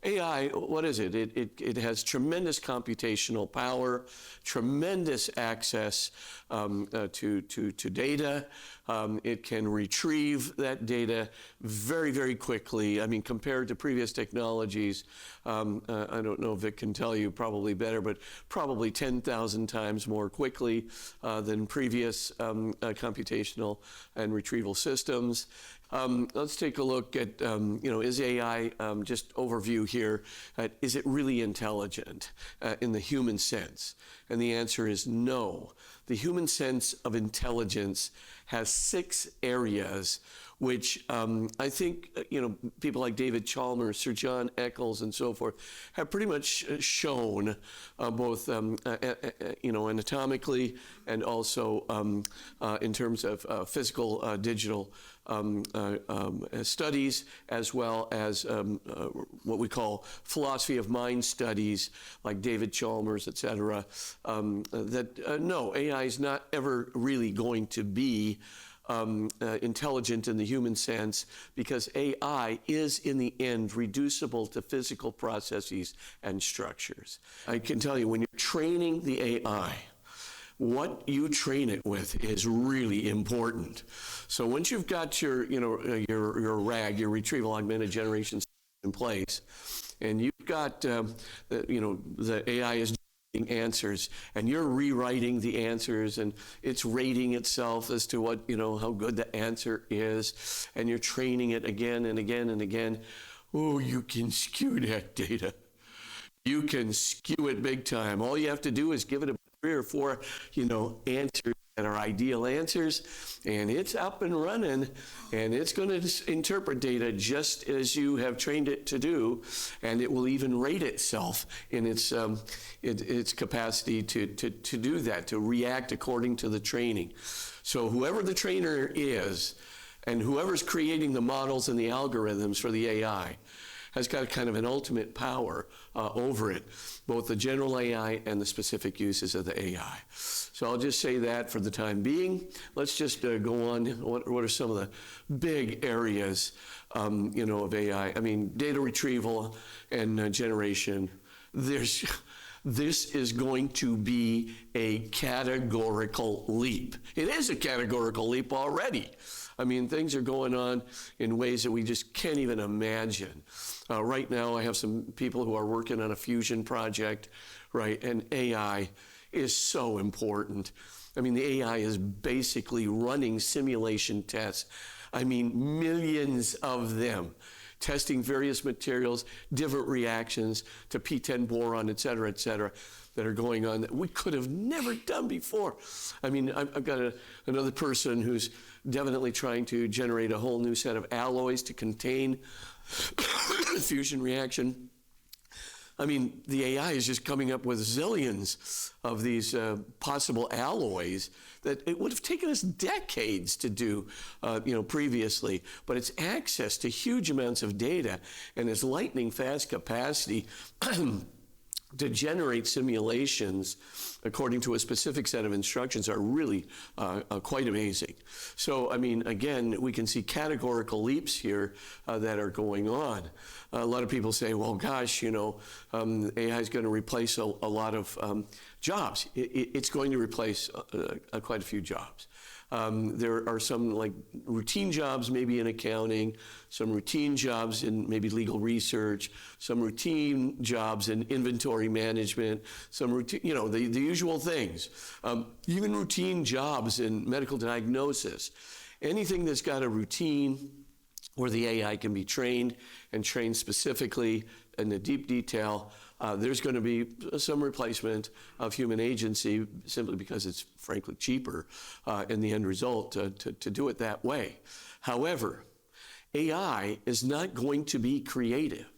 AI, what is it? It has tremendous computational power, tremendous access to data. It can retrieve that data very, very quickly. I mean, compared to previous technologies, I don't know if it can tell you probably better, but probably 10,000 times more quickly than previous computational and retrieval systems. Let's take a look at, is AI, just overview here, is it really intelligent in the human sense? And the answer is no. The human sense of intelligence has 6 areas which I think, people like David Chalmers, Sir John Eccles, and so forth, have pretty much shown both, anatomically and also in terms of physical, digital studies, as well as what we call philosophy of mind studies, like David Chalmers, et cetera, that no, AI is not ever really going to be intelligent in the human sense, because AI is in the end reducible to physical processes and structures. I can tell you, when you're training the AI, what you train it with is really important. So once you've got your RAG, your retrieval augmented generation in place, and you've got the AI is answers, and you're rewriting the answers, and it's rating itself as to what, how good the answer is, and you're training it again and again and again. Oh, you can skew that data. You can skew it big time. All you have to do is give it a 3 or 4, answers that are ideal answers, and it's up and running, and it's going to interpret data just as you have trained it to do, and it will even rate itself in its capacity to do that, to react according to the training. So whoever the trainer is, and whoever's creating the models and the algorithms for the AI, has got kind of an ultimate power over it, both the general AI and the specific uses of the AI. So I'll just say that for the time being. Let's just go on. What are some of the big areas, of AI? I mean, data retrieval and generation. This is going to be a categorical leap. It is a categorical leap already. I mean, things are going on in ways that we just can't even imagine. Right now, I have some people who are working on a fusion project, right? And AI is so important. I mean, the AI is basically running simulation tests. I mean, millions of them, testing various materials, different reactions to P10 boron, et cetera, that are going on that we could have never done before. I mean, I've got another person who's definitely trying to generate a whole new set of alloys to contain fusion reaction. I mean, the AI is just coming up with zillions of these possible alloys that it would have taken us decades to do, previously. But it's access to huge amounts of data and its lightning fast capacity to generate simulations according to a specific set of instructions are really quite amazing. So, I mean, again, we can see categorical leaps here that are going on. A lot of people say, well, gosh, AI is going to replace a lot of jobs. It's going to replace quite a few jobs. There are some like routine jobs maybe in accounting, some routine jobs in maybe legal research, some routine jobs in inventory management, some routine, the usual things. Even routine jobs in medical diagnosis. Anything that's got a routine where the AI can be trained and trained specifically in the deep detail, there's going to be some replacement of human agency simply because it's frankly cheaper in the end result to do it that way. However, AI is not going to be creative.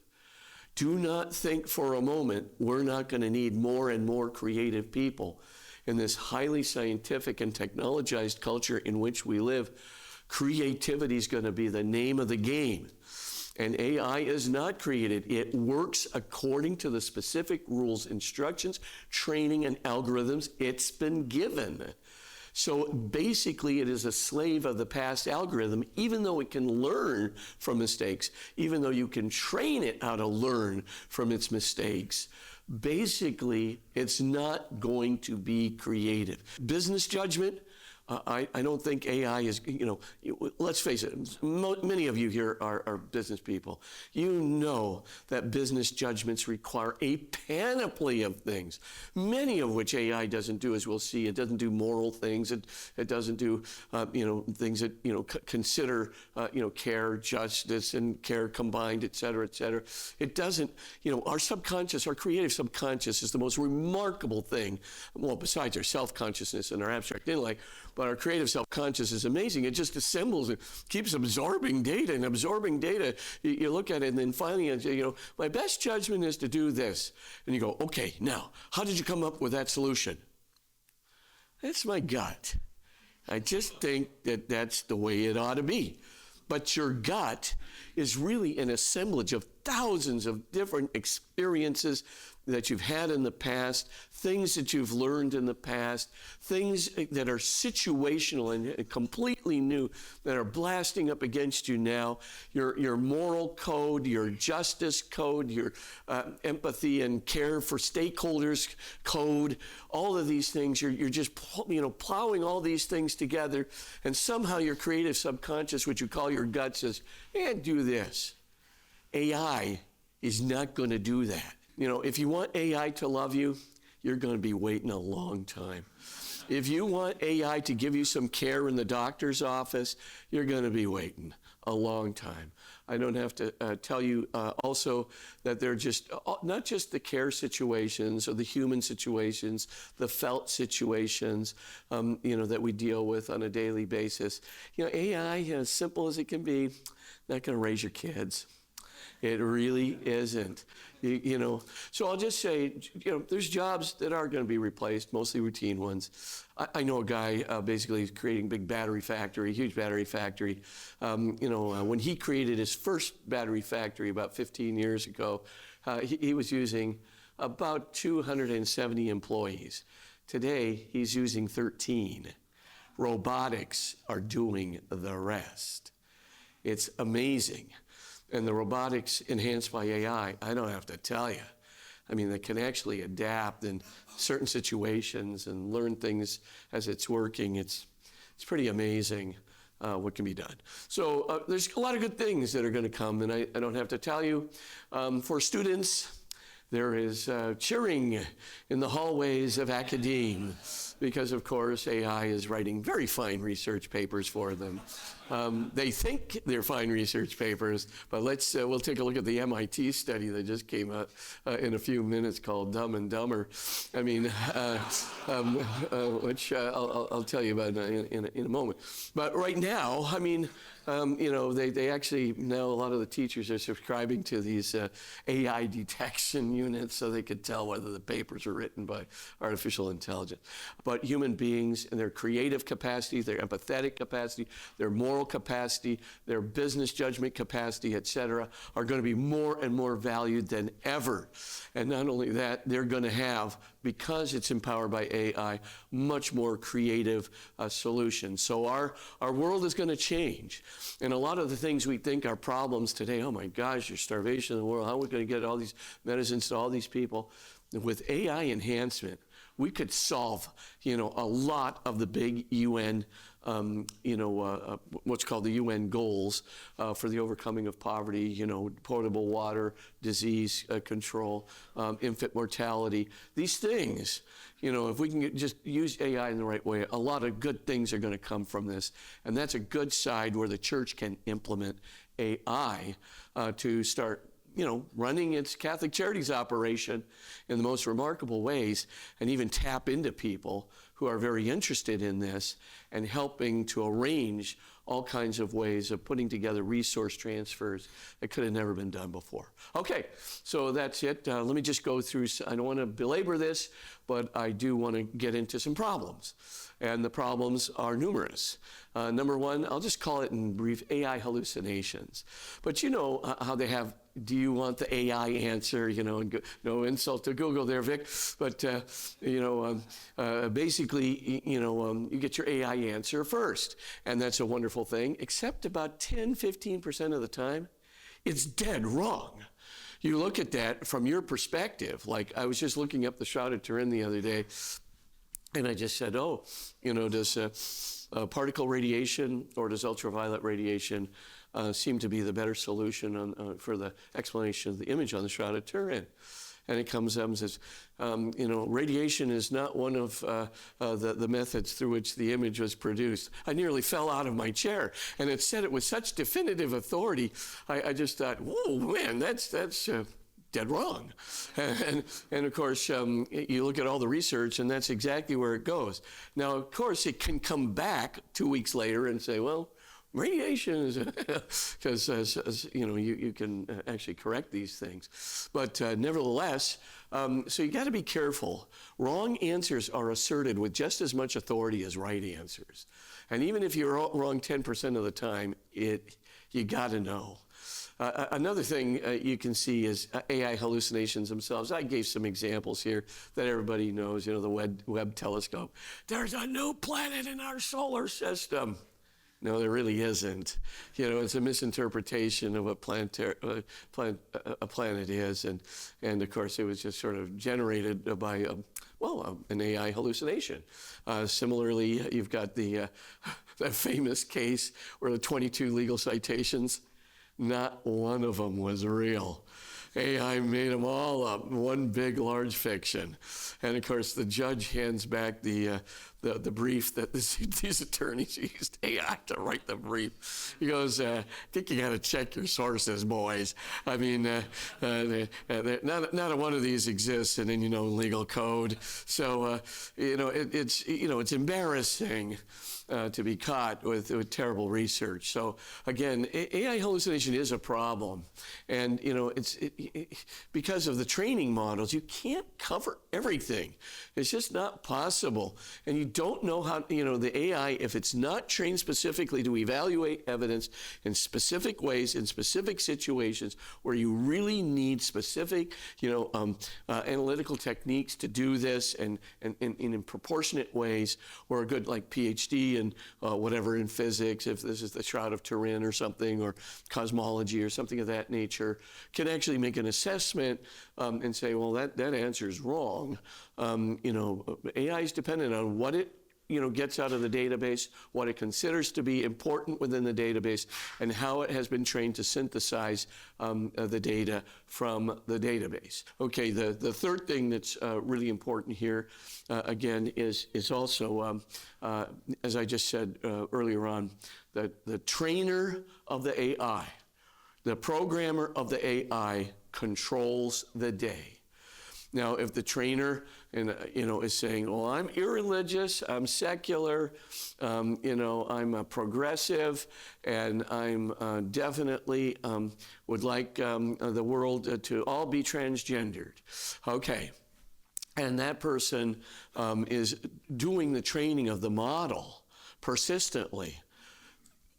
Do not think for a moment we're not going to need more and more creative people. In this highly scientific and technologized culture in which we live, creativity is going to be the name of the game. And AI is not created. It works according to the specific rules, instructions, training, and algorithms it's been given. So basically, it is a slave of the past algorithm, even though it can learn from mistakes, even though you can train it how to learn from its mistakes. Basically, it's not going to be creative. Business judgment, I don't think AI is, let's face it, many of you here are business people. You know that business judgments require a panoply of things, many of which AI doesn't do, as we'll see. It doesn't do moral things. It doesn't do, things that, consider, care, justice, and care combined, et cetera, et cetera. It doesn't, our subconscious, our creative subconscious is the most remarkable thing, well, besides our self-consciousness and our abstract intellect. But our creative self-conscious is amazing. It just assembles and keeps absorbing data and absorbing data. You look at it, and then finally, my best judgment is to do this. And you go, okay, now, how did you come up with that solution? That's my gut. I just think that that's the way it ought to be. But your gut is really an assemblage of thousands of different experiences that you've had in the past, things that you've learned in the past, things that are situational and completely new that are blasting up against you now. Your moral code, your justice code, your empathy and care for stakeholders code, all of these things, you're just plowing all these things together, and somehow your creative subconscious, which you call your gut, says, do this. AI is not going to do that. If you want AI to love you, you're going to be waiting a long time. If you want AI to give you some care in the doctor's office, you're going to be waiting a long time. I don't have to tell you also that they're just not just the care situations or the human situations, the felt situations, that we deal with on a daily basis. AI, as simple as it can be, not going to raise your kids. It really isn't. So I'll just say, there's jobs that are going to be replaced, mostly routine ones. I know a guy basically is creating a big battery factory, huge battery factory. When he created his first battery factory about 15 years ago, he was using about 270 employees. Today, he's using 13. Robotics are doing the rest. It's amazing. And the robotics enhanced by AI, I don't have to tell you. They can actually adapt in certain situations and learn things as it's working. It's pretty amazing what can be done. So there's a lot of good things that are going to come, and I don't have to tell you. For students, there is cheering in the hallways of academe because, of course, AI is writing very fine research papers for them. They think they're fine research papers, but we'll take a look at the MIT study that just came out in a few minutes called Dumb and Dumber. Which I'll tell you about in a moment. But right now, they actually, now a lot of the teachers are subscribing to these AI detection units so they could tell whether the papers are written by artificial intelligence. But human beings and their creative capacity, their empathetic capacity, their moral capacity, their business judgment capacity, et cetera, are going to be more and more valued than ever. And not only that, they're going to have, because it's empowered by AI, much more creative solutions. So our world is going to change. And a lot of the things we think are problems today, oh my gosh, there's starvation in the world, how are we going to get all these medicines to all these people? With AI enhancement, we could solve, a lot of the big UN, what's called the UN goals for the overcoming of poverty, potable water, disease control, infant mortality. These things, if we can just use AI in the right way, a lot of good things are going to come from this. And that's a good side where the church can implement AI to start running its Catholic Charities operation in the most remarkable ways, and even tap into people who are very interested in this and helping to arrange all kinds of ways of putting together resource transfers that could have never been done before. Okay, so that's it. Let me just go through, I don't want to belabor this, but I do want to get into some problems. And the problems are numerous. Number one, I'll just call it in brief, AI hallucinations. But you know how they have do you want the AI answer? And no insult to Google there, Vic, but basically, you get your AI answer first, and that's a wonderful thing, except about 10-15% of the time, it's dead wrong. You look at that from your perspective. Like, I was just looking up the Shroud of Turin the other day, and I just said, does particle radiation or does ultraviolet radiation seem to be the better solution for the explanation of the image on the Shroud of Turin? And it comes up and says, radiation is not one of the methods through which the image was produced. I nearly fell out of my chair, and it said it with such definitive authority. I just thought, whoa, man, that's dead wrong. And of course, you look at all the research, and that's exactly where it goes. Now, of course, it can come back 2 weeks later and say, well, radiation is, because you can actually correct these things. But nevertheless, so you got to be careful. Wrong answers are asserted with just as much authority as right answers. And even if you're wrong 10% of the time, you got to know. Another thing you can see is AI hallucinations themselves. I gave some examples here that everybody knows, the Webb telescope. There's a new planet in our solar system. No, there really isn't. It's a misinterpretation of what a planet is, and of course it was just sort of generated by an AI hallucination. Similarly, you've got that famous case where the 22 legal citations, not one of them was real. AI made them all up, one big, large fiction. And of course, the judge hands back the brief that these attorneys used AI to write the brief. He goes, I think you got to check your sources, boys. I mean, not one of these exists in any legal code. So, it's embarrassing to be caught with terrible research. So again, AI hallucination is a problem, and because of the training models, you can't cover everything. It's just not possible, and you don't know how the AI, if it's not trained specifically to evaluate evidence in specific ways in specific situations where you really need specific analytical techniques to do this, and in proportionate ways, or a good like PhD and whatever in physics, if this is the Shroud of Turin or something, or cosmology or something of that nature, can actually make an assessment and say, well, that answer is wrong. AI is dependent on what it gets out of the database, what it considers to be important within the database, and how it has been trained to synthesize the data from the database. Okay, the third thing that's really important here, again, is also, as I just said earlier on, that the trainer of the AI, the programmer of the AI controls the day. Now, if the trainer is saying, well, I'm irreligious, I'm secular, I'm a progressive, and I'm definitely would like the world to all be transgendered. Okay, and that person is doing the training of the model persistently,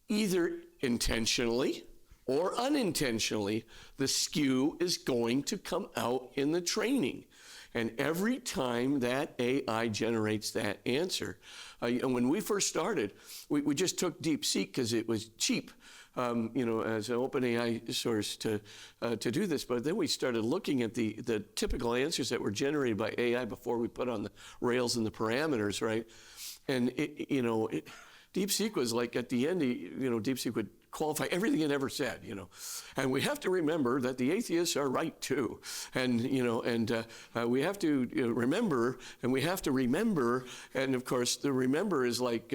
either intentionally or unintentionally, the skew is going to come out in the training. And every time that AI generates that answer, and when we first started, we just took DeepSeek because it was cheap, as an OpenAI source to do this. But then we started looking at the typical answers that were generated by AI before we put on the rails and the parameters, right? And DeepSeek was like, at the end, DeepSeek would qualify everything it ever said, and we have to remember that the atheists are right too, and we have to remember, and of course the remember is like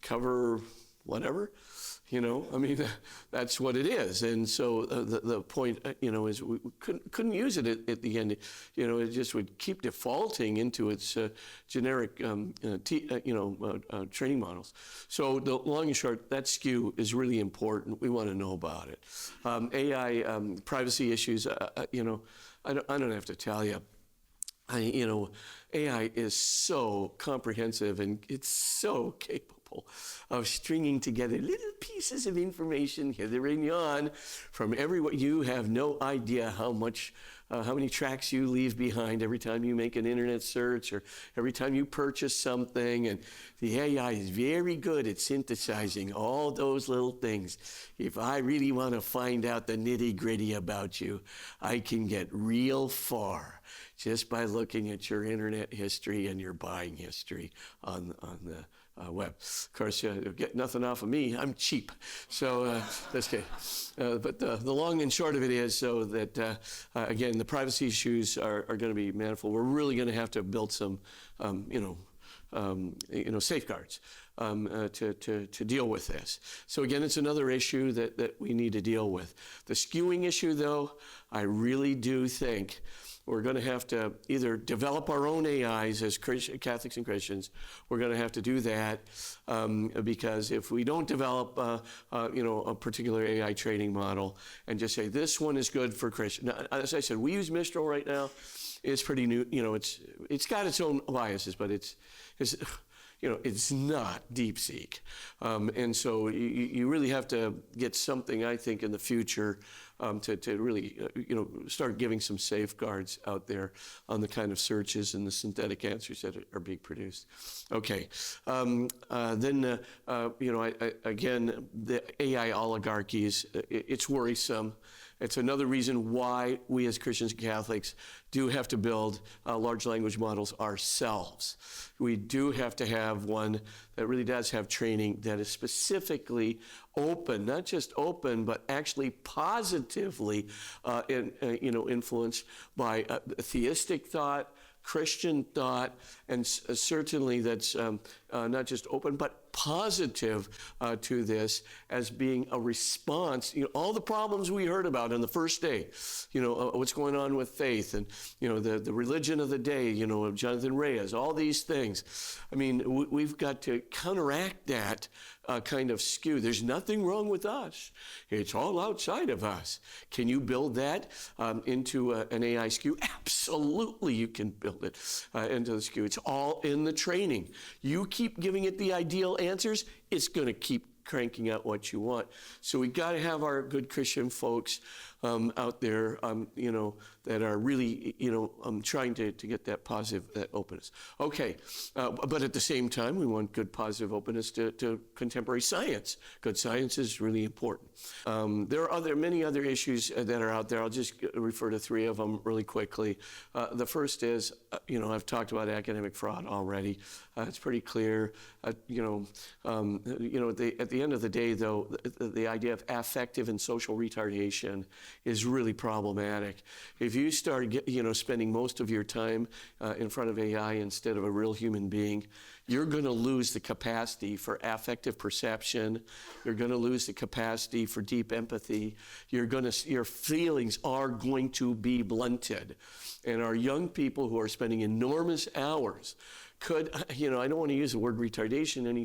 cover whatever, that's what it is. And so the point, is we couldn't use it at the end. It just would keep defaulting into its generic, training models. So the long and short, that skew is really important. We want to know about it. AI privacy issues, I don't have to tell you. AI is so comprehensive and it's so capable of stringing together little pieces of information hither and yon from everywhere. You have no idea how many tracks you leave behind every time you make an internet search or every time you purchase something. And the AI is very good at synthesizing all those little things. If I really want to find out the nitty-gritty about you, I can get real far just by looking at your internet history and your buying history on the web. Of course, you'll get nothing off of me. I'm cheap. So that's okay. But the long and short of it is so that, again, the privacy issues are going to be manifold. We're really going to have to build some, safeguards to deal with this. So again, it's another issue that we need to deal with. The skewing issue, though, I really do think we're going to have to either develop our own AIs as Catholics and Christians. We're going to have to do that because if we don't develop, a particular AI training model and just say this one is good for Christians. Now, as I said, we use Mistral right now. It's pretty new. It's got its own biases, but it's not DeepSeek. And so you really have to get something, I think, in the future to really, start giving some safeguards out there on the kind of searches and the synthetic answers that are being produced. Okay. Then, again, the AI oligarchies, it's worrisome. It's another reason why we as Christians and Catholics do have to build large language models ourselves. We do have to have one that really does have training that is specifically open, not just open, but actually positively influenced by theistic thought, Christian thought, and certainly that's not just open, but positive to this as being a response. All the problems we heard about on the first day, what's going on with faith and, the religion of the day, of Jonathan Reyes, all these things. I mean, we've got to counteract that kind of skew. There's nothing wrong with us. It's all outside of us. Can you build that into an AI skew? Absolutely, you can build it into the skew. It's all in the training. You keep giving it the ideal answers, it's going to keep cranking out what you want. So we got to have our good Christian folks out there, that are really, trying to get that positive, that openness. Okay, but at the same time, we want good positive openness to contemporary science. Good science is really important. There are many other issues that are out there. I'll just refer to three of them really quickly. The first is, I've talked about academic fraud already. It's pretty clear. At the end of the day, though, the idea of affective and social retardation is really problematic. If you start, spending most of your time in front of AI instead of a real human being, you're going to lose the capacity for affective perception. You're going to lose the capacity for deep empathy. Your feelings are going to be blunted. And our young people who are spending enormous hours could, I don't want to use the word retardation, any,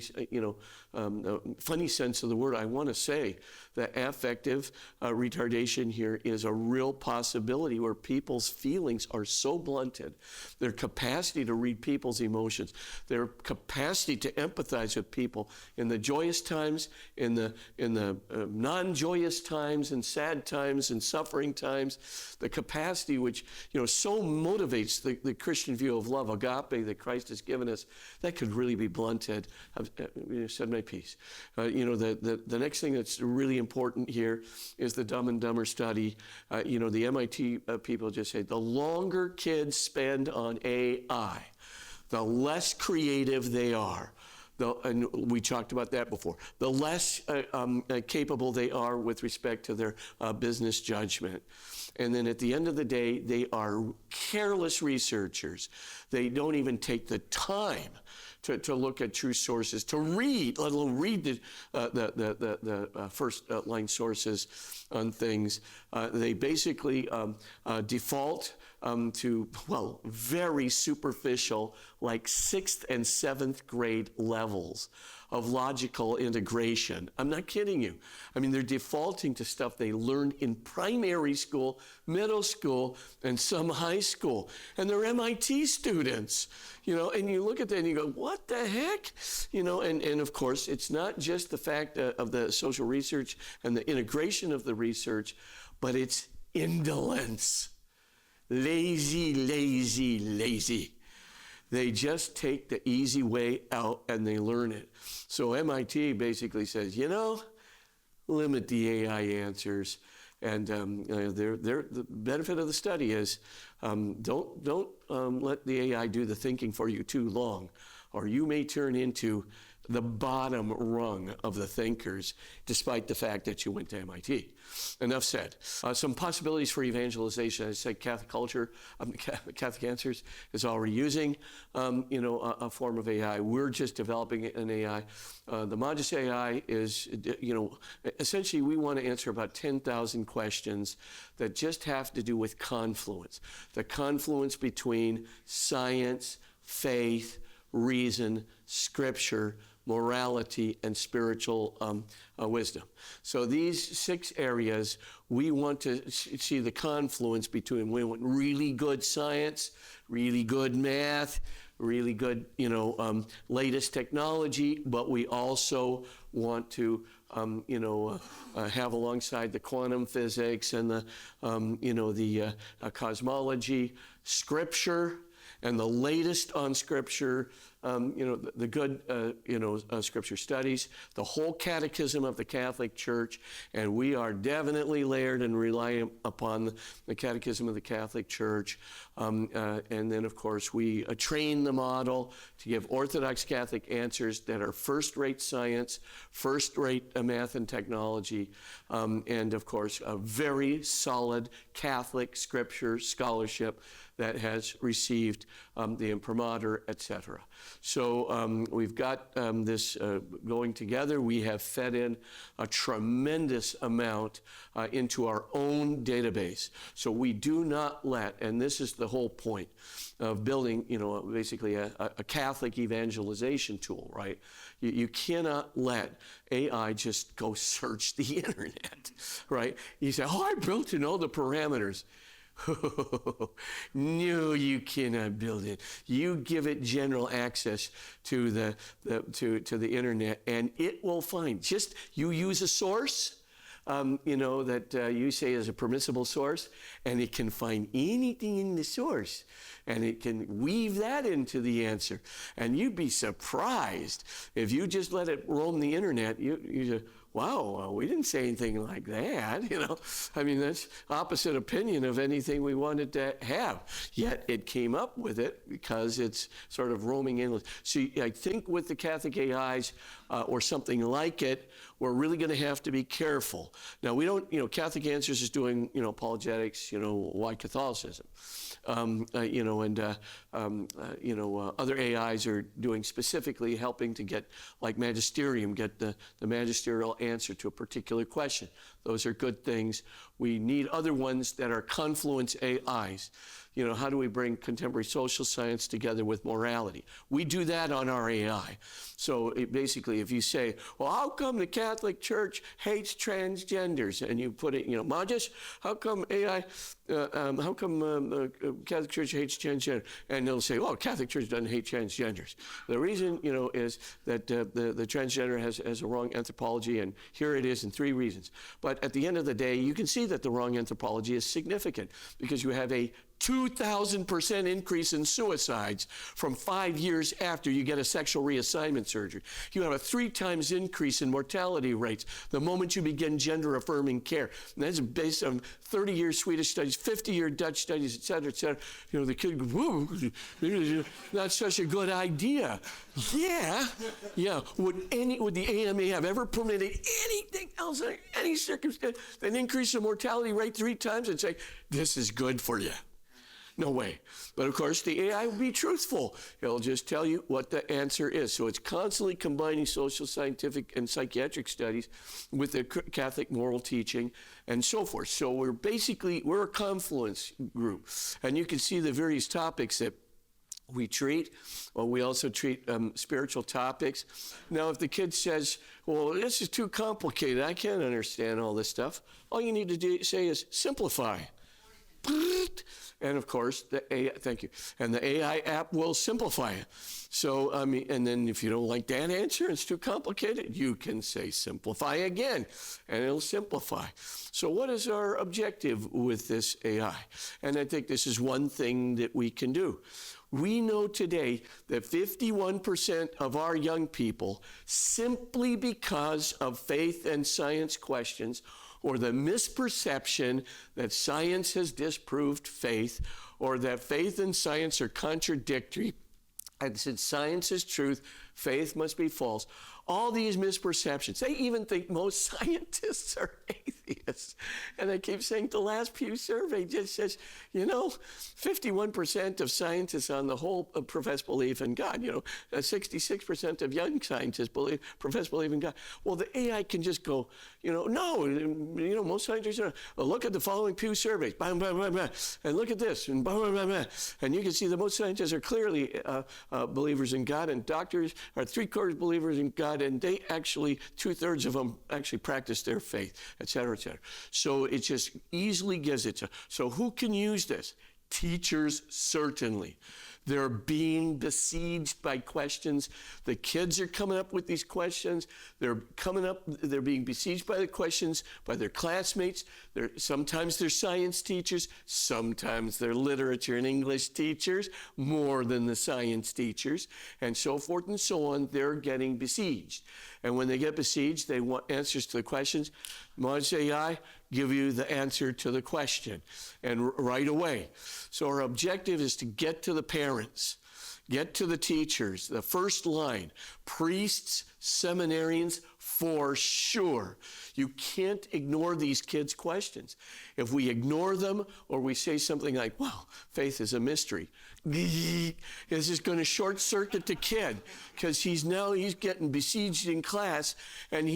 funny sense of the word. I want to say that affective retardation here is a real possibility where people's feelings are so blunted, their capacity to read people's emotions, their capacity to empathize with people in the joyous times, in the non-joyous times, and sad times, and suffering times, the capacity which, so motivates the Christian view of love, agape, that Christ has given us, that could really be blunted. I've said my piece. The next thing that's really important here is the Dumb and Dumber study. The MIT people just say the longer kids spend on AI, the less creative they are. And we talked about that before. The less capable they are with respect to their business judgment. And then at the end of the day, they are careless researchers. They don't even take the time to look at true sources, to read, let alone read the first line sources on things. They basically default to, well, very superficial, like 6th and 7th grade levels of logical integration. I'm not kidding you. I mean, they're defaulting to stuff they learned in primary school, middle school, and some high school. And they're MIT students, and you look at that and you go, what the heck? And of course, it's not just the fact of the social research and the integration of the research, but it's indolence. Lazy, lazy, lazy. They just take the easy way out and they learn it. So MIT basically says, limit the AI answers. And the benefit of the study is don't let the AI do the thinking for you too long, or you may turn into the bottom rung of the thinkers, despite the fact that you went to MIT. Enough said. Some possibilities for evangelization. I said Catholic culture, Catholic Answers is already using, a form of AI. We're just developing an AI. The Magis AI is, essentially we want to answer about 10,000 questions that just have to do with confluence. The confluence between science, faith, reason, scripture, morality, and spiritual wisdom. So these 6 areas, we want to see the confluence between, we want really good science, really good math, really good, latest technology, but we also want to, have alongside the quantum physics and the, cosmology, scripture, and the latest on scripture, the good, scripture studies, the whole catechism of the Catholic Church, and we are definitely layered and reliant upon the catechism of the Catholic Church. And then, of course, we train the model to give Orthodox Catholic answers that are first-rate science, first-rate math and technology, and, of course, a very solid Catholic scripture scholarship that has received the imprimatur, etc. So we've got this going together. We have fed in a tremendous amount into our own database. So we do not let, and this is the whole point of building, basically a Catholic evangelization tool, right? You cannot let AI just go search the internet, right? You say, I built to know the parameters. No, you cannot build it. You give it general access to the internet, and it will find. Just you use a source, that you say is a permissible source, and it can find anything in the source, and it can weave that into the answer. And you'd be surprised if you just let it roam the internet. You say, wow, we didn't say anything like that, I mean, that's opposite opinion of anything we wanted to have. Yet it came up with it because it's sort of roaming endless. So I think with the Catholic AIs or something like it, we're really going to have to be careful. Now, we don't, Catholic Answers is doing, apologetics, why Catholicism? Other AIs are doing specifically helping to get, like magisterium, get the magisterial answer to a particular question. Those are good things. We need other ones that are confluence AIs. How do we bring contemporary social science together with morality? We do that on our AI. So basically, if you say, well, how come the Catholic Church hates transgenders? And you put it, Magis, how come AI, the Catholic Church hates transgender? And they'll say, well, Catholic Church doesn't hate transgenders. The reason, is that the transgender has a wrong anthropology, and here it is in 3 reasons. But at the end of the day, you can see that the wrong anthropology is significant because you have a 2,000% increase in suicides from 5 years after you get a sexual reassignment surgery. You have a 3 times increase in mortality rates the moment you begin gender-affirming care. And that's based on 30-year Swedish studies, 50-year Dutch studies, et cetera, et cetera. The kid goes, whoa, not such a good idea. Yeah. Would the AMA have ever permitted anything else under any circumstance than increase the mortality rate 3 times and say, this is good for you? No way. But of course, the AI will be truthful. It'll just tell you what the answer is. So it's constantly combining social, scientific, and psychiatric studies with the Catholic moral teaching and so forth. So we're a confluence group. And you can see the various topics that we treat. Well, we also treat spiritual topics. Now, if the kid says, well, this is too complicated, I can't understand all this stuff, all you need to say is simplify. And of course, the AI, thank you. And the AI app will simplify it. So, and then if you don't like that answer, it's too complicated, you can say simplify again, and it'll simplify. So what is our objective with this AI? And I think this is one thing that we can do. We know today that 51% of our young people, simply because of faith and science questions, or the misperception that science has disproved faith, or that faith and science are contradictory, and since science is truth, faith must be false. All these misperceptions. They even think most scientists are atheists. And I keep saying the last Pew survey just says, 51% of scientists on the whole profess belief in God. 66% of young scientists profess belief in God. Well, the AI can just go, no, most scientists are, look at the following Pew surveys, blah, blah, blah, blah, and look at this, and blah, blah, blah, blah. And you can see that most scientists are clearly believers in God, and doctors are 3/4 believers in God, and they actually, 2/3 of them actually practice their faith, et cetera, et cetera. So it just easily gives it to. So who can use this? Teachers, certainly. They're being besieged by questions. The kids are coming up with these questions. They're being besieged by the questions by their classmates. Sometimes they're science teachers. Sometimes they're literature and English teachers, more than the science teachers, and so forth and so on. They're getting besieged. And when they get besieged, they want answers to the questions. Modern AI give you the answer to the question, and right away. So our objective is to get to the parents, get to the teachers, the first line, priests, seminarians, for sure. You can't ignore these kids' questions. If we ignore them, or we say something like, well, faith is a mystery, it's just going to short circuit the kid, because he's getting besieged in class, and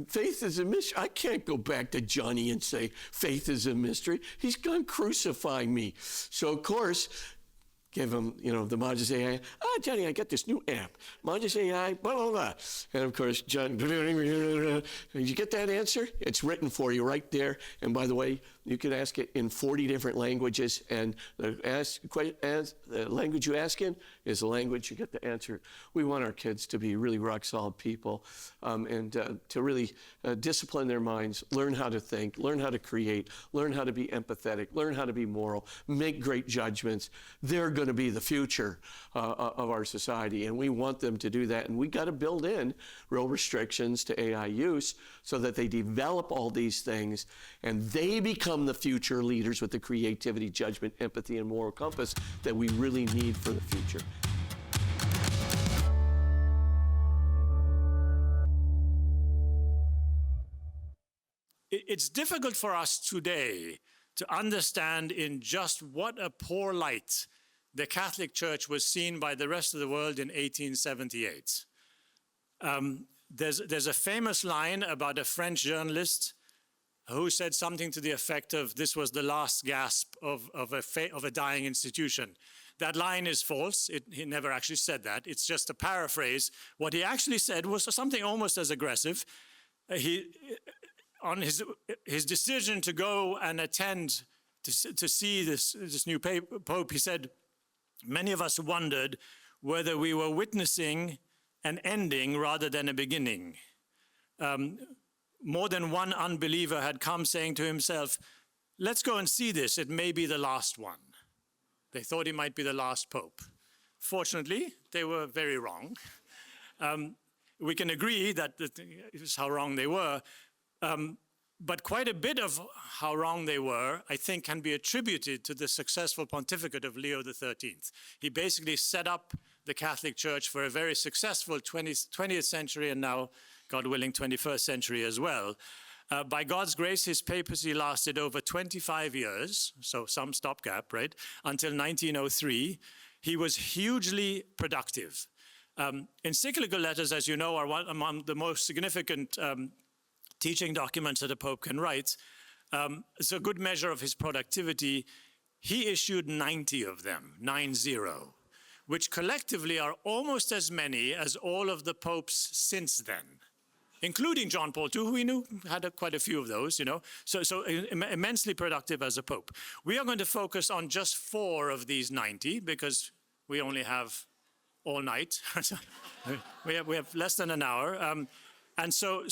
faith is a mystery. I can't go back to Johnny and say faith is a mystery. He's going to crucify me. So of course, give him, the Modus AI. Johnny, I got this new app, Modus AI, blah, blah, blah. And of course, John, did you get that answer? It's written for you right there. And by the way, you can ask it in 40 different languages, and the language you ask in is the language you get the answer. We want our kids to be really rock solid people, and to really discipline their minds, learn how to think, learn how to create, learn how to be empathetic, learn how to be moral, make great judgments. They're going to be the future of our society, and we want them to do that. And we got to build in real restrictions to AI use so that they develop all these things, and they become the future leaders with the creativity, judgment, empathy, and moral compass that we really need for the future. It's difficult for us today to understand in just what a poor light the Catholic Church was seen by the rest of the world in 1878. There's a famous line about a French journalist who said something to the effect of, this was the last gasp of a dying institution. That line is false. He never actually said that. It's just a paraphrase. What he actually said was something almost as aggressive. On his decision to go and attend to see this new Pope, he said, many of us wondered whether we were witnessing an ending rather than a beginning. More than one unbeliever had come saying to himself, let's go and see this, it may be the last one. They thought he might be the last Pope. Fortunately, they were very wrong. We can agree that is how wrong they were, but quite a bit of how wrong they were, I think, can be attributed to the successful pontificate of Leo XIII. He basically set up the Catholic Church for a very successful 20th century, and now, God willing, 21st century as well. By God's grace, his papacy lasted over 25 years, so some stopgap, right, until 1903. He was hugely productive. Encyclical letters, as you know, are one among the most significant teaching documents that a pope can write. It's a good measure of his productivity. He issued 90 of them, 90, which collectively are almost as many as all of the popes since then, including John Paul II, who we knew had quite a few of those, you know. So immensely productive as a pope. We are going to focus on just 4 of these 90 because we only have all night. we have less than an hour. And so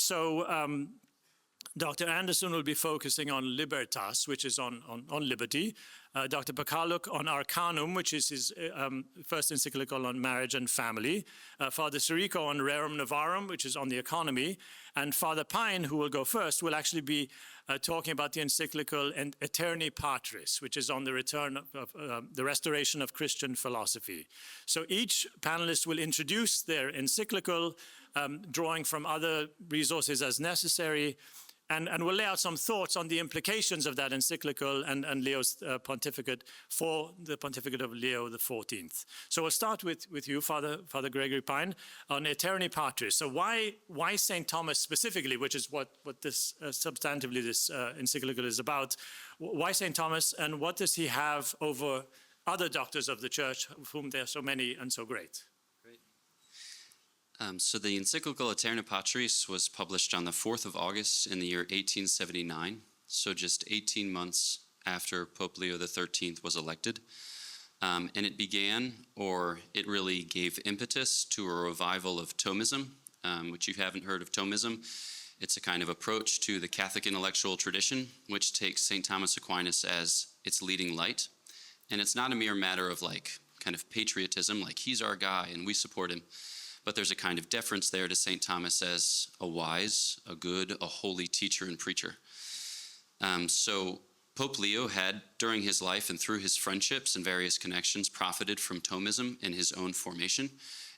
Dr. Anderson will be focusing on Libertas, which is on liberty. Dr. Bacaluk on Arcanum, which is his first encyclical on marriage and family. Father Sirico on Rerum Novarum, which is on the economy. And Father Pine, who will go first, will actually be talking about the encyclical and Aeterni Patris, which is on the return of the restoration of Christian philosophy. So each panelist will introduce their encyclical, drawing from other resources as necessary, and we'll lay out some thoughts on the implications of that encyclical and Leo's pontificate for the pontificate of Leo XIV. So we'll start with you, Father Gregory Pine, on Aeterni Patris. So why St. Thomas specifically, which is what this substantively this encyclical is about? Why St. Thomas, and what does he have over other doctors of the Church, of whom there are so many and so great? So the encyclical Aeterni Patris was published on the 4th of August in the year 1879, so just 18 months after Pope Leo XIII was elected. And it began, or it really gave impetus to a revival of Thomism, which you haven't heard of Thomism. It's a kind of approach to the Catholic intellectual tradition, which takes St. Thomas Aquinas as its leading light. And it's not a mere matter of kind of patriotism, like he's our guy and we support him. But there's a kind of deference there to St. Thomas as a wise, a good, a holy teacher and preacher. So Pope Leo had, during his life and through his friendships and various connections, profited from Thomism in his own formation,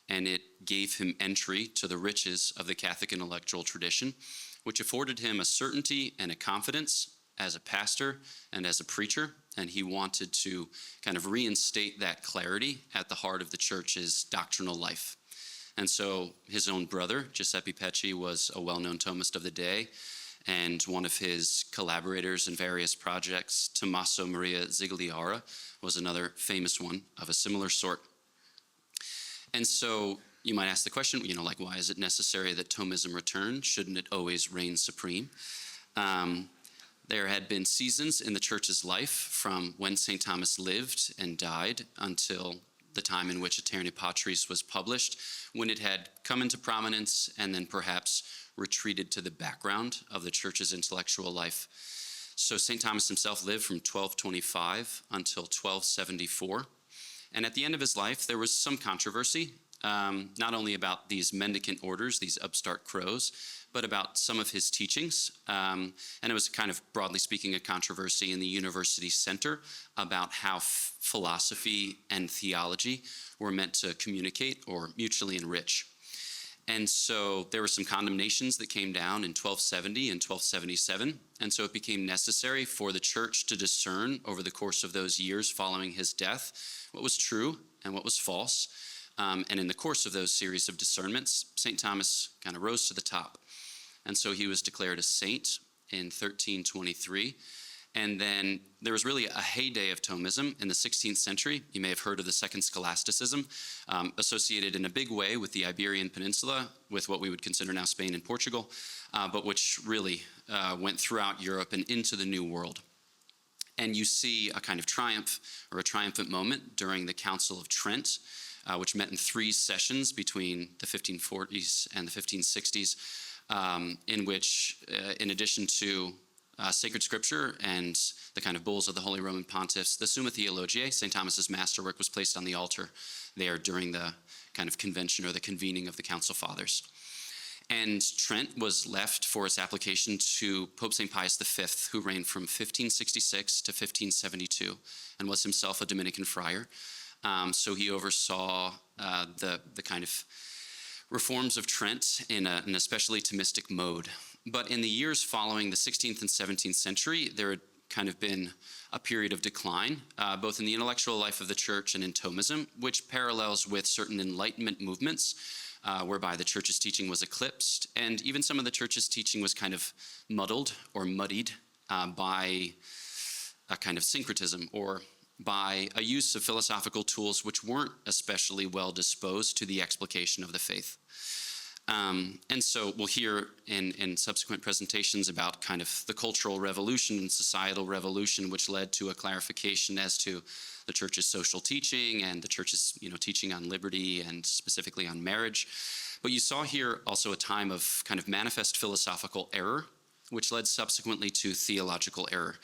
and it gave him entry to the riches of the Catholic intellectual tradition, which afforded him a certainty and a confidence as a pastor and as a preacher, and he wanted to kind of reinstate that clarity at the heart of the Church's doctrinal life. And so his own brother, Giuseppe Pecci, was a well-known Thomist of the day, and one of his collaborators in various projects, Tommaso Maria Zigliara, was another famous one of a similar sort. And so you might ask the question, why is it necessary that Thomism return? Shouldn't it always reign supreme? There had been seasons in the Church's life from when St. Thomas lived and died until the time in which Aeterni Patris was published, when it had come into prominence and then perhaps retreated to the background of the Church's intellectual life. So St. Thomas himself lived from 1225 until 1274. And at the end of his life, there was some controversy, not only about these mendicant orders, these upstart crows, but about some of his teachings. And it was kind of, broadly speaking, a controversy in the university center about how philosophy and theology were meant to communicate or mutually enrich. And so there were some condemnations that came down in 1270 and 1277. And so it became necessary for the Church to discern over the course of those years following his death what was true and what was false. And in the course of those series of discernments, St. Thomas kind of rose to the top. And so he was declared a saint in 1323. And then there was really a heyday of Thomism in the 16th century. You may have heard of the Second Scholasticism, associated in a big way with the Iberian Peninsula, with what we would consider now Spain and Portugal, but which really went throughout Europe and into the New World. And you see a kind of triumph, or a triumphant moment, during the Council of Trent, which met in 3 sessions between the 1540s and the 1560s, in which, in addition to sacred scripture and the kind of bulls of the Holy Roman Pontiffs, the Summa Theologiae, St. Thomas's masterwork, was placed on the altar there during the kind of convention or the convening of the Council Fathers. And Trent was left for its application to Pope St. Pius V, who reigned from 1566 to 1572 and was himself a Dominican friar. So he oversaw the kind of reforms of Trent in an especially Thomistic mode. But in the years following the 16th and 17th century, there had kind of been a period of decline, both in the intellectual life of the church and in Thomism, which parallels with certain Enlightenment movements, whereby the church's teaching was eclipsed, and even some of the church's teaching was kind of muddled or muddied by a kind of syncretism, or by a use of philosophical tools which weren't especially well disposed to the explication of the faith. And so we'll hear in subsequent presentations about kind of the cultural revolution and societal revolution, which led to a clarification as to the church's social teaching and the church's teaching on liberty and specifically on marriage. But you saw here also a time of kind of manifest philosophical error, which led subsequently to theological error.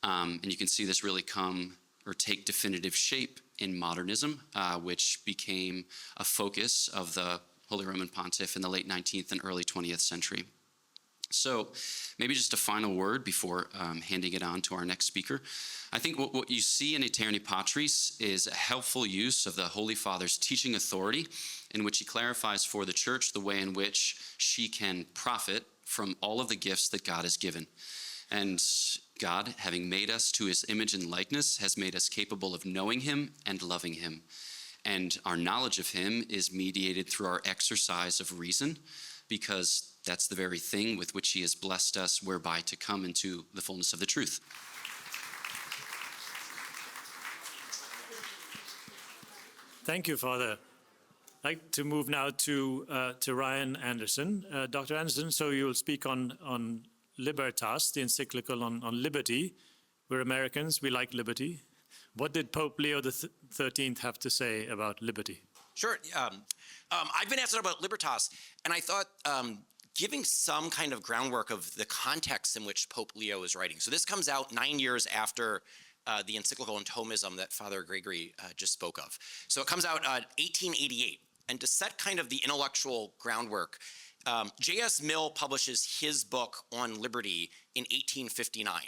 And you can see this really come or take definitive shape in modernism, which became a focus of the Holy Roman Pontiff in the late 19th and early 20th century. So maybe just a final word before handing it on to our next speaker. I think what you see in Aeterni Patris is a helpful use of the Holy Father's teaching authority, in which he clarifies for the church the way in which she can profit from all of the gifts that God has given. And God, having made us to his image and likeness, has made us capable of knowing him and loving him. And our knowledge of him is mediated through our exercise of reason, because that's the very thing with which he has blessed us, whereby to come into the fullness of the truth. Thank you, Father. I'd like to move now to Ryan Anderson. Dr. Anderson, so you'll speak on Libertas, the encyclical on liberty. We're Americans, we like liberty. What did Pope Leo XIII have to say about liberty? Sure. I've been asked about Libertas, and I thought giving some kind of groundwork of the context in which Pope Leo is writing. So this comes out 9 years after the encyclical on Thomism that Father Gregory just spoke of. So it comes out 1888. And to set kind of the intellectual groundwork, J.S. Mill publishes his book on liberty in 1859.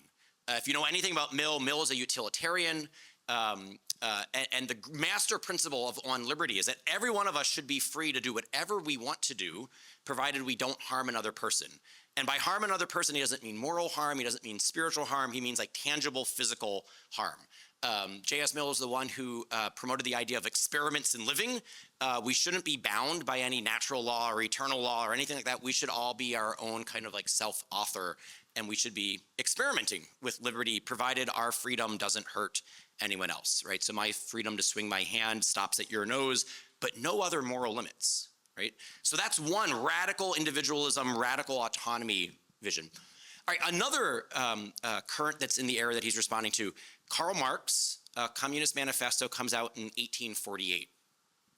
If you know anything about Mill, Mill is a utilitarian. And the master principle of on liberty is that every one of us should be free to do whatever we want to do, provided we don't harm another person. And by harm another person, he doesn't mean moral harm, he doesn't mean spiritual harm, he means like tangible physical harm. J.S. Mill is the one who promoted the idea of experiments in living. We shouldn't be bound by any natural law or eternal law or anything like that. We should all be our own kind of like self-author, and we should be experimenting with liberty, provided our freedom doesn't hurt anyone else, right? So my freedom to swing my hand stops at your nose, but no other moral limits, right? So that's one radical individualism, radical autonomy vision. All right, another current that's in the era that he's responding to, Karl Marx, Communist Manifesto comes out in 1848.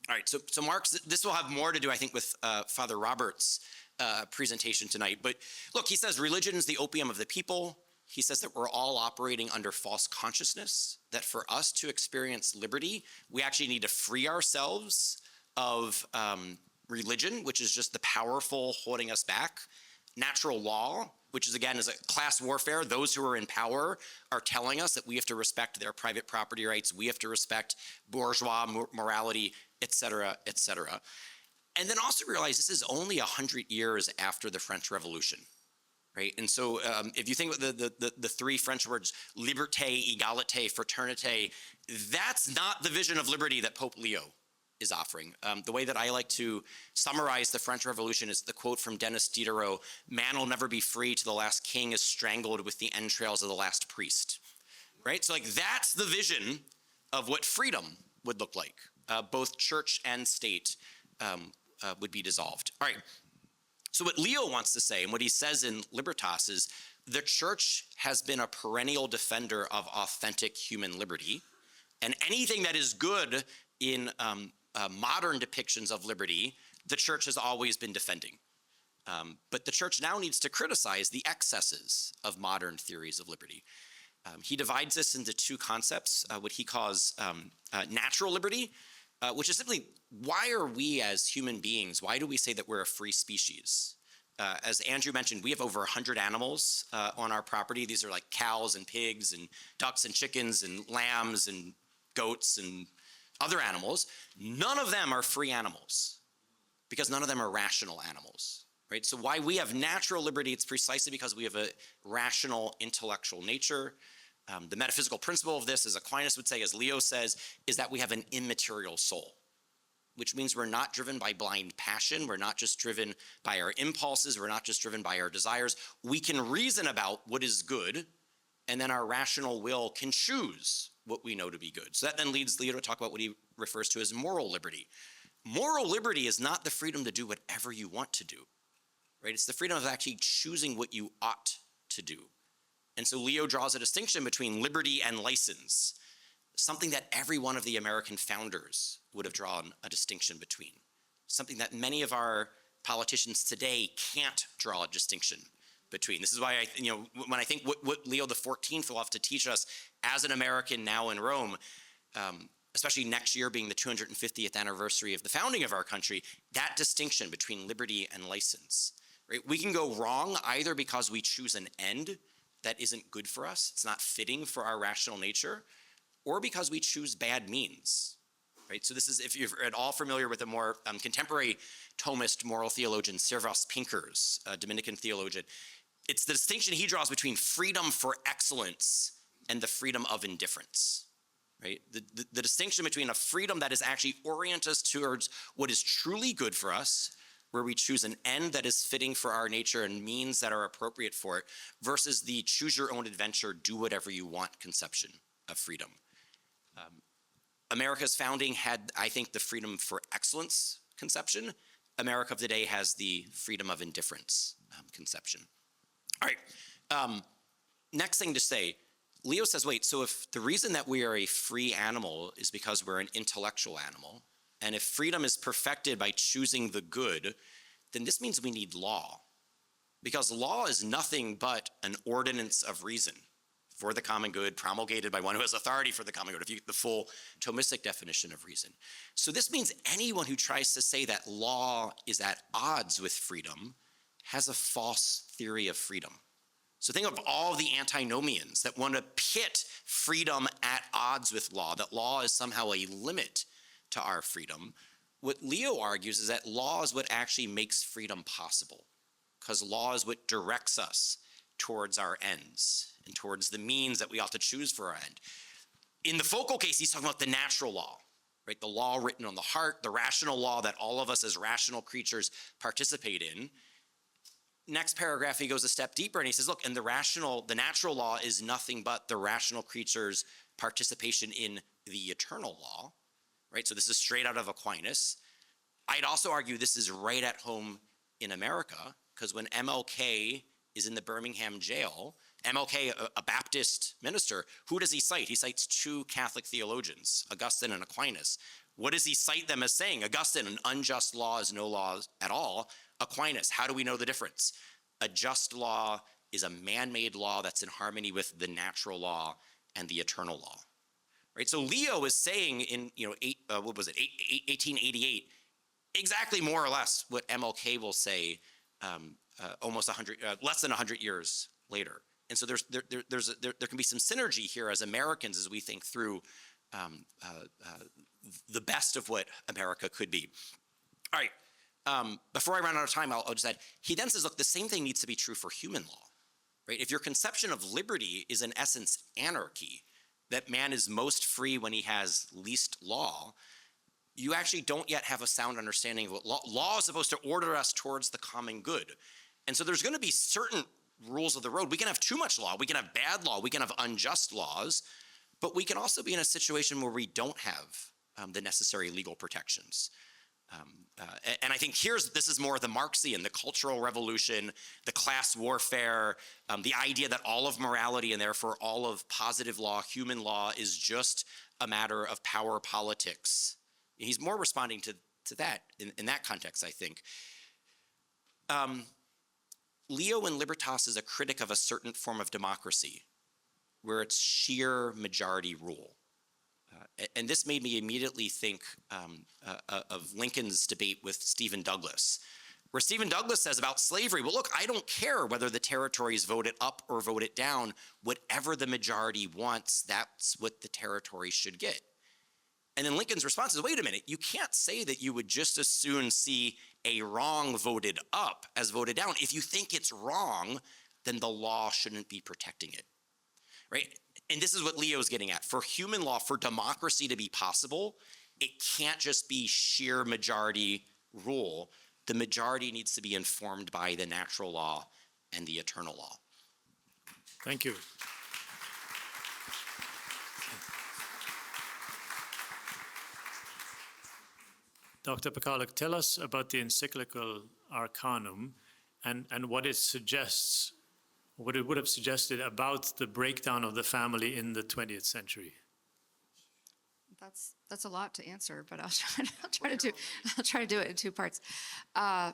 All right, so Marx, this will have more to do, I think, with Father Robert's presentation tonight. But look, he says religion is the opium of the people. He says that we're all operating under false consciousness, that for us to experience liberty, we actually need to free ourselves of religion, which is just the powerful holding us back, natural law, which is again is a class warfare. Those who are in power are telling us that we have to respect their private property rights, we have to respect bourgeois morality, et cetera, et cetera. And then also realize this is only 100 years after the French Revolution, right? And so if you think about the three French words, liberté, égalité, fraternité, that's not the vision of liberty that Pope Leo is offering. The way that I like to summarize the French Revolution is the quote from Denis Diderot, "Man will never be free till the last king is strangled with the entrails of the last priest," right? So like that's the vision of what freedom would look like. Both church and state would be dissolved. All right, so what Leo wants to say, and what he says in Libertas is, the church has been a perennial defender of authentic human liberty, and anything that is good in modern depictions of liberty, the church has always been defending. But the church now needs to criticize the excesses of modern theories of liberty. He divides this into two concepts, what he calls natural liberty, which is simply, why are we as human beings, why do we say that we're a free species? As Andrew mentioned, we have over 100 animals on our property. These are like cows and pigs and ducks and chickens and lambs and goats and other animals. None of them are free animals because none of them are rational animals, right? So why we have natural liberty, it's precisely because we have a rational intellectual nature. The metaphysical principle of this, as Aquinas would say, as Leo says, is that we have an immaterial soul, which means we're not driven by blind passion. We're not just driven by our impulses. We're not just driven by our desires. We can reason about what is good, and then our rational will can choose what we know to be good. So that then leads Leo to talk about what he refers to as moral liberty. Moral liberty is not the freedom to do whatever you want to do, right? It's the freedom of actually choosing what you ought to do. And so Leo draws a distinction between liberty and license, something that every one of the American founders would have drawn a distinction between, something that many of our politicians today can't draw a distinction between. This is why when I think what Leo XIV will have to teach us as an American now in Rome, especially next year being the 250th anniversary of the founding of our country, that distinction between liberty and license, right? We can go wrong either because we choose an end that isn't good for us, it's not fitting for our rational nature, or because we choose bad means, right? So this is, if you're at all familiar with a more contemporary Thomist moral theologian, Servas Pincers, a Dominican theologian, it's the distinction he draws between freedom for excellence and the freedom of indifference, right? The distinction between a freedom that is actually oriented us towards what is truly good for us, where we choose an end that is fitting for our nature and means that are appropriate for it, versus the choose your own adventure, do whatever you want conception of freedom. America's founding had, I think, the freedom for excellence conception. America of today has the freedom of indifference conception. All right, next thing to say, Leo says, wait, so if the reason that we are a free animal is because we're an intellectual animal, and if freedom is perfected by choosing the good, then this means we need law. Because law is nothing but an ordinance of reason for the common good, promulgated by one who has authority for the common good, if you get the full Thomistic definition of reason. So this means anyone who tries to say that law is at odds with freedom has a false theory of freedom. So think of all the antinomians that want to pit freedom at odds with law, that law is somehow a limit to our freedom. What Leo argues is that law is what actually makes freedom possible, because law is what directs us towards our ends and towards the means that we ought to choose for our end. In the focal case, he's talking about the natural law, right? The law written on the heart, the rational law that all of us as rational creatures participate in. Next paragraph, he goes a step deeper and he says, look, and the natural law is nothing but the rational creature's participation in the eternal law, right? So this is straight out of Aquinas. I'd also argue this is right at home in America, because when MLK is in the Birmingham jail, MLK, a Baptist minister, who does he cite? He cites two Catholic theologians, Augustine and Aquinas. What does he cite them as saying? Augustine, an unjust law is no law at all. Aquinas, how do we know the difference? A just law is a man-made law that's in harmony with the natural law and the eternal law. Right? So Leo is saying in 1888, exactly more or less what MLK will say almost 100, less than 100 years later. And so there can be some synergy here as Americans as we think through the best of what America could be. All right, before I run out of time, I'll just add, he then says, look, the same thing needs to be true for human law, right? If your conception of liberty is in essence anarchy, that man is most free when he has least law, you actually don't yet have a sound understanding of what law is supposed to order us towards the common good. And so there's going to be certain rules of the road. We can have too much law, we can have bad law, we can have unjust laws, but we can also be in a situation where we don't have the necessary legal protections. And I think this is more the Marxian, the cultural revolution, the class warfare, the idea that all of morality and therefore all of positive law, human law, is just a matter of power politics. He's more responding to that in that context, I think. Leo in Libertas is a critic of a certain form of democracy where it's sheer majority rule. And this made me immediately think of Lincoln's debate with Stephen Douglas, where Stephen Douglas says about slavery, well, look, I don't care whether the territories vote it up or vote it down. Whatever the majority wants, that's what the territory should get. And then Lincoln's response is, wait a minute, you can't say that you would just as soon see a wrong voted up as voted down. If you think it's wrong, then the law shouldn't be protecting it, right? And this is what Leo's getting at. For human law, for democracy to be possible, it can't just be sheer majority rule. The majority needs to be informed by the natural law and the eternal law. Thank you. Dr. Pekalik, tell us about the encyclical Arcanum and what it suggests, what it would have suggested about the breakdown of the family in the 20th century. That's a lot to answer, but I'll try to do it in two parts. I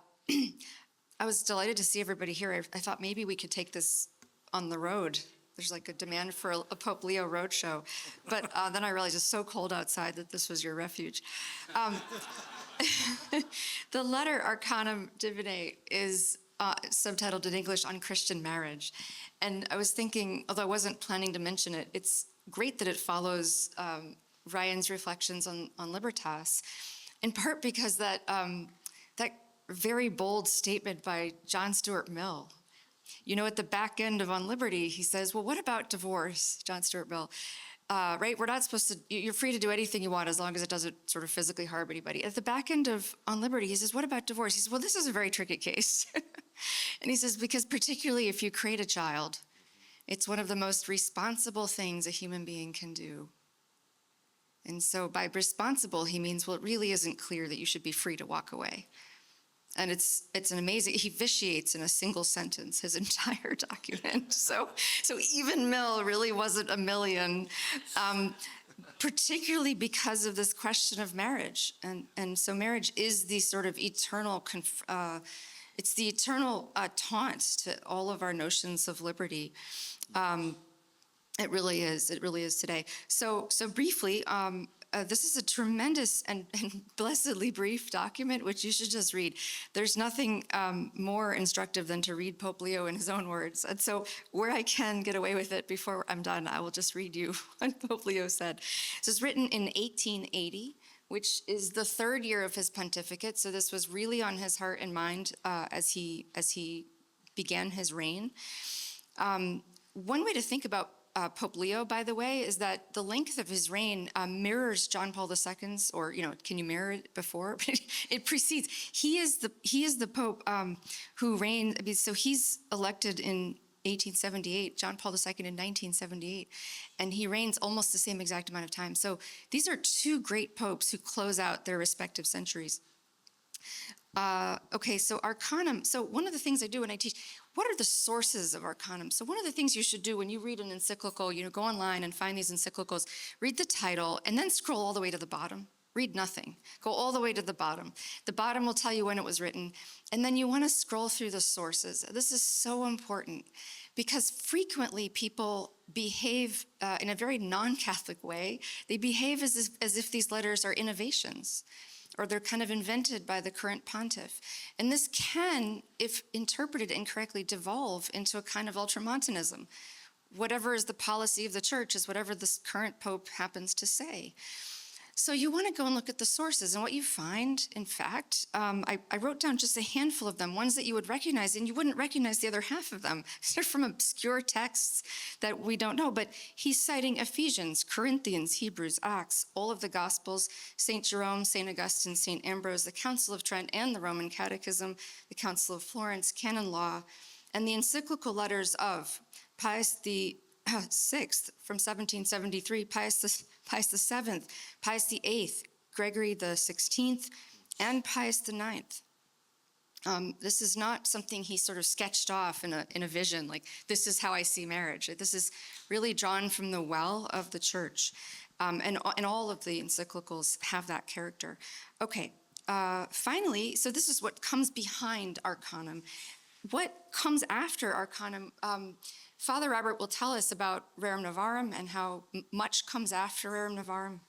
was delighted to see everybody here. I thought maybe we could take this on the road. There's like a demand for a Pope Leo roadshow, but then I realized it's so cold outside that this was your refuge. The letter Arcanum Divinae is subtitled in English on Christian marriage, and I was thinking, although I wasn't planning to mention it, it's great that it follows Ryan's reflections on Libertas, in part because that very bold statement by John Stuart Mill. You know, at the back end of On Liberty, he says, well, what about divorce, John Stuart Mill? Right, we're not supposed to, you're free to do anything you want as long as it doesn't sort of physically harm anybody. At the back end of On Liberty, he says, what about divorce? He says, well, this is a very tricky case. And he says, because particularly if you create a child, it's one of the most responsible things a human being can do. And so by responsible, he means, well, it really isn't clear that you should be free to walk away. And it's an amazing, he vitiates in a single sentence his entire document. So even Mill really wasn't a million, particularly because of this question of marriage. And so marriage is the sort of eternal, it's the eternal taunt to all of our notions of liberty. It really is today. So briefly, this is a tremendous and blessedly brief document, which you should just read. There's nothing more instructive than to read Pope Leo in his own words. And so where I can get away with it before I'm done, I will just read you what Pope Leo said. So it's written in 1880, which is the third year of his pontificate. So this was really on his heart and mind as he began his reign. One way to think about Pope Leo, by the way, is that the length of his reign mirrors John Paul II's, or, you know, can you mirror it before? It precedes. He is the Pope who reigned. I mean, so he's elected in 1878, John Paul II in 1978, and he reigns almost the same exact amount of time. So these are two great popes who close out their respective centuries. Okay, so Arcanum. So one of the things I do when I teach, what are the sources of Arcanum? So one of the things you should do when you read an encyclical, you know, go online and find these encyclicals, read the title, and then scroll all the way to the bottom. Read nothing. Go all the way to the bottom. The bottom will tell you when it was written, and then you want to scroll through the sources. This is so important because frequently people behave in a very non-Catholic way. They behave as if these letters are innovations, or they're kind of invented by the current pontiff. And this can, if interpreted incorrectly, devolve into a kind of ultramontanism. Whatever is the policy of the church is whatever this current pope happens to say. So you want to go and look at the sources, and what you find, in fact, I wrote down just a handful of them, ones that you would recognize, and you wouldn't recognize the other half of them. They're from obscure texts that we don't know, but he's citing Ephesians, Corinthians, Hebrews, Acts, all of the Gospels, St. Jerome, St. Augustine, St. Ambrose, the Council of Trent and the Roman Catechism, the Council of Florence, canon law, and the encyclical letters of Pius VI from 1773, Pius VII, Pius VIII, Gregory XVI, and Pius IX. This is not something he sort of sketched off in a vision, like this is how I see marriage. This is really drawn from the well of the church, and all of the encyclicals have that character. Okay, finally, so this is what comes behind Arcanum. What comes after Arcanum? Father Robert will tell us about Rerum Novarum and how much comes after Rerum Novarum.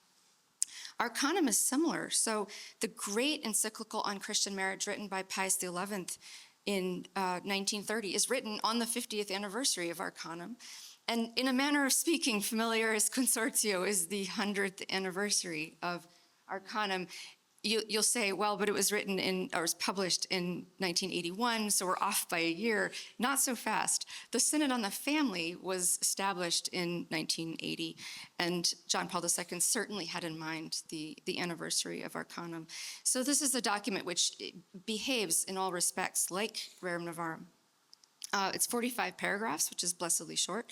Arcanum is similar. So the great encyclical on Christian marriage written by Pius XI in 1930 is written on the 50th anniversary of Arcanum. And in a manner of speaking, Familiaris Consortio is the 100th anniversary of Arcanum. You'll say, well, but it was written in, or was published in 1981, so we're off by a year. Not so fast. The Synod on the Family was established in 1980, and John Paul II certainly had in mind the anniversary of Arcanum. So this is a document which behaves in all respects like Rerum Novarum. It's 45 paragraphs, which is blessedly short.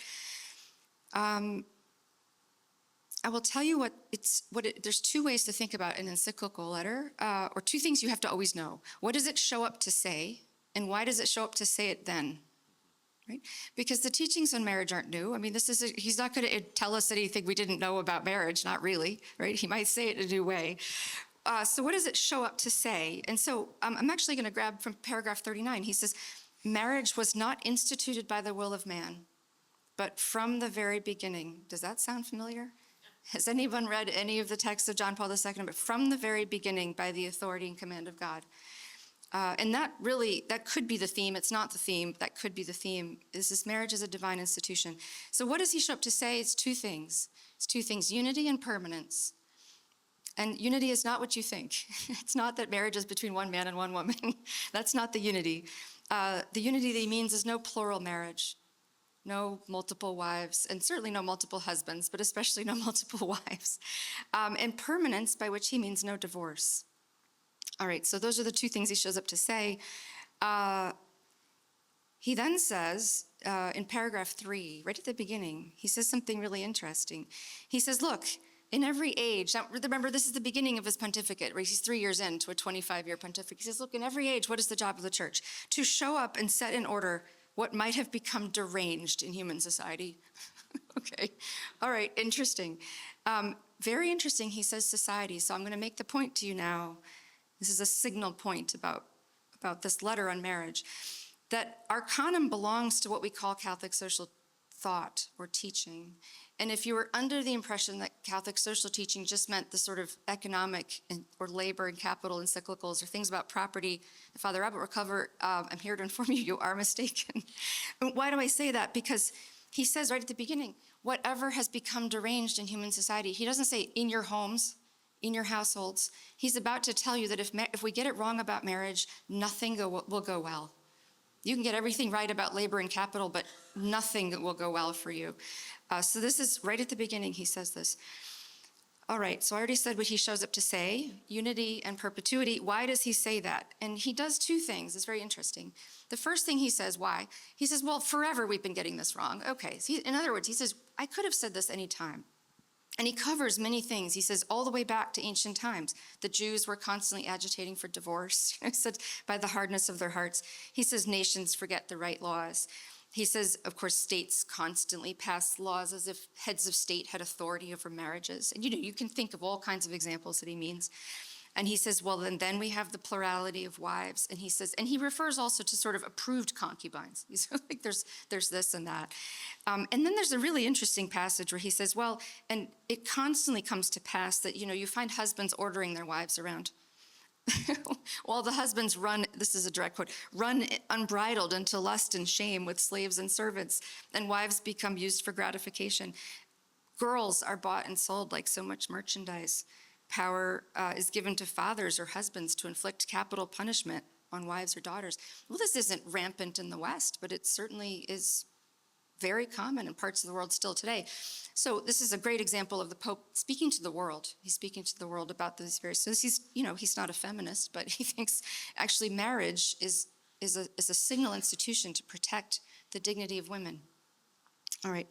I will tell you there's two ways to think about an encyclical letter, or two things you have to always know. What does it show up to say, and why does it show up to say it then? Right? Because the teachings on marriage aren't new. I mean, he's not going to tell us anything we didn't know about marriage, not really, right? He might say it in a new way. So what does it show up to say? And so I'm actually going to grab from paragraph 39. He says, marriage was not instituted by the will of man, but from the very beginning. Does that sound familiar? Has anyone read any of the texts of John Paul II? But from the very beginning, by the authority and command of God. And that could be the theme. It's not the theme. That could be the theme. Is this marriage is a divine institution. So what does he show up to say? It's two things. It's two things, unity and permanence. And unity is not what you think. It's not that marriage is between one man and one woman. That's not the unity. The unity that he means is no plural marriage. No multiple wives, and certainly no multiple husbands, but especially no multiple wives. And permanence, by which he means no divorce. All right, so those are the two things he shows up to say. He then says, in paragraph 3, right at the beginning, he says something really interesting. He says, look, in every age, now remember this is the beginning of his pontificate, right? He's 3 years into a 25-year pontificate. He says, look, in every age, what is the job of the church? To show up and set in order what might have become deranged in human society. Okay, all right, interesting. Very interesting, he says society, so I'm gonna make the point to you now. This is a signal point about this letter on marriage, that Arcanum belongs to what we call Catholic social thought or teaching. And if you were under the impression that Catholic social teaching just meant the sort of economic or labor and capital encyclicals or things about property that Father Abbott will cover, I'm here to inform you, you are mistaken. Why do I say that? Because he says right at the beginning, whatever has become deranged in human society, he doesn't say in your homes, in your households. He's about to tell you that if we get it wrong about marriage, nothing will go well. You can get everything right about labor and capital, but nothing will go well for you. So this is right at the beginning, he says this. All right, so I already said what he shows up to say, unity and perpetuity. Why does he say that? And he does two things, it's very interesting. The first thing he says, why? He says, well, forever we've been getting this wrong. Okay, so in other words, he says, I could have said this any time. And he covers many things. He says all the way back to ancient times, the Jews were constantly agitating for divorce, he said, by the hardness of their hearts. He says nations forget the right laws. He says, of course, states constantly pass laws as if heads of state had authority over marriages. And you can think of all kinds of examples that he means. And he says, well, then we have the plurality of wives. And he says, and he refers also to sort of approved concubines. He's like, there's this and that. And then there's a really interesting passage where he says, well, and it constantly comes to pass that, you find husbands ordering their wives around. While the husbands run, this is a direct quote, run unbridled into lust and shame with slaves and servants, and wives become used for gratification. Girls are bought and sold like so much merchandise. Power is given to fathers or husbands to inflict capital punishment on wives or daughters. Well, this isn't rampant in the West, but it certainly is very common in parts of the world still today. So this is a great example of the Pope speaking to the world. He's speaking to the world about these various, so he's not a feminist, but he thinks actually marriage is a signal institution to protect the dignity of women. All right.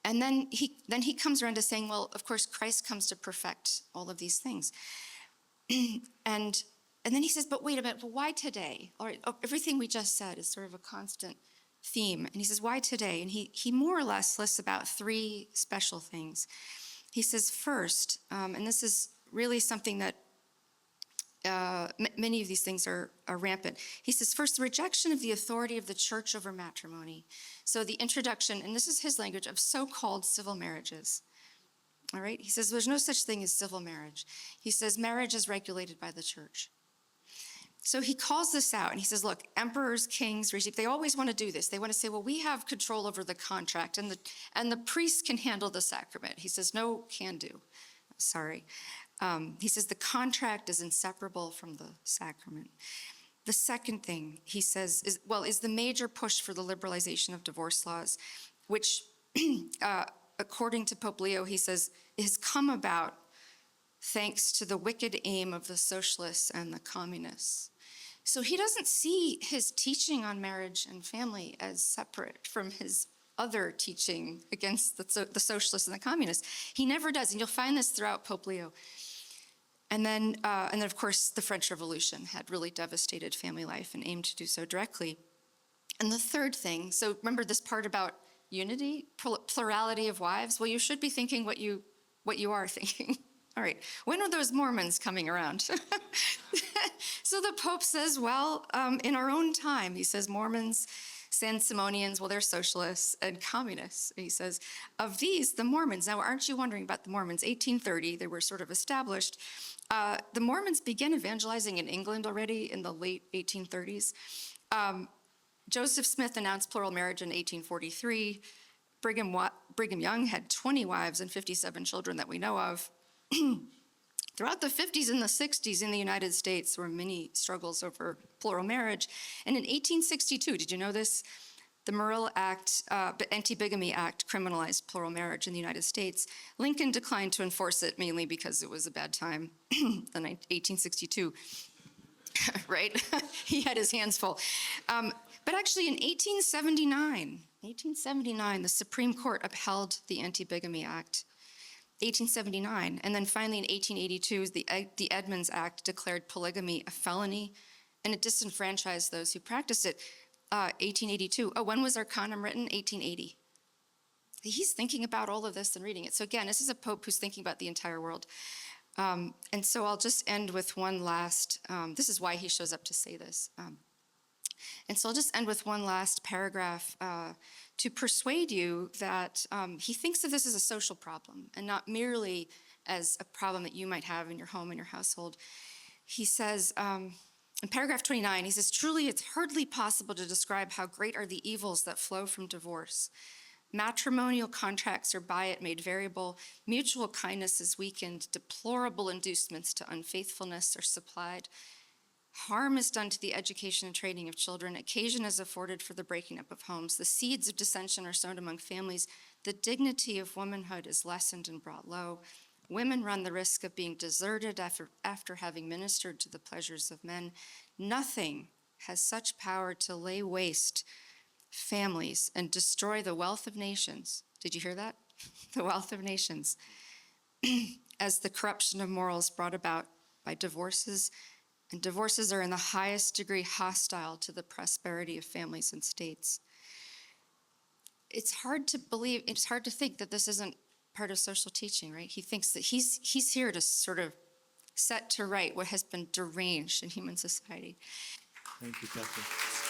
And then he comes around to saying, well, of course, Christ comes to perfect all of these things. And then he says, but wait a minute, well, why today? All right, everything we just said is sort of a constant theme. And he says, why today? And he more or less lists about 3 special things. He says, first, and this is really something that many of these things are rampant. He says, first, the rejection of the authority of the church over matrimony. So the introduction, and this is his language, of so-called civil marriages. All right? He says, there's no such thing as civil marriage. He says, marriage is regulated by the church. So he calls this out, and he says, look, emperors, kings, regimes, they always want to do this. They want to say, well, we have control over the contract, and the priest can handle the sacrament. He says, no, can do. Sorry. He says the contract is inseparable from the sacrament. The second thing he says is the major push for the liberalization of divorce laws, which, according to Pope Leo, he says, has come about thanks to the wicked aim of the socialists and the communists. So he doesn't see his teaching on marriage and family as separate from his other teaching against the socialists and the communists. He never does, and you'll find this throughout Pope Leo. And then, of course, the French Revolution had really devastated family life and aimed to do so directly. And the third thing, so remember this part about unity, plurality of wives? Well, you should be thinking what you are thinking. All right, when are those Mormons coming around? So the Pope says, well, in our own time, he says Mormons, San-Simonians, well, they're socialists and communists. He says, of these, the Mormons, now aren't you wondering about the Mormons? 1830, they were sort of established. The Mormons began evangelizing in England already in the late 1830s. Joseph Smith announced plural marriage in 1843. Brigham Young had 20 wives and 57 children that we know of. Throughout the 50s and the 60s in the United States, there were many struggles over plural marriage. And in 1862, did you know this? The Morrill Act, Anti-Bigamy Act, criminalized plural marriage in the United States. Lincoln declined to enforce it mainly because it was a bad time, in 1862, right? He had his hands full. But actually in 1879, the Supreme Court upheld the Anti-Bigamy Act. 1879, and then finally in 1882, the Edmunds Act declared polygamy a felony, and it disenfranchised those who practiced it. 1882. Oh, when was our condom written? 1880. He's thinking about all of this and reading it. So again, this is a pope who's thinking about the entire world. And so I'll just end with one last, this is why he shows up to say this. And so I'll just end with one last paragraph to persuade you that he thinks of this as a social problem and not merely as a problem that you might have in your home and your household. He says, in paragraph 29, he says, truly it's hardly possible to describe how great are the evils that flow from divorce. Matrimonial contracts are by it made variable, mutual kindness is weakened, deplorable inducements to unfaithfulness are supplied. Harm is done to the education and training of children. Occasion is afforded for the breaking up of homes. The seeds of dissension are sown among families. The dignity of womanhood is lessened and brought low. Women run the risk of being deserted after having ministered to the pleasures of men. Nothing has such power to lay waste families and destroy the wealth of nations. Did you hear that? The wealth of nations. As the corruption of morals brought about by divorces. And divorces are in the highest degree hostile to the prosperity of families and states. It's hard to believe, it's hard to think that this isn't part of social teaching, right? He thinks that he's here to sort of set to right what has been deranged in human society. Thank you, Catherine.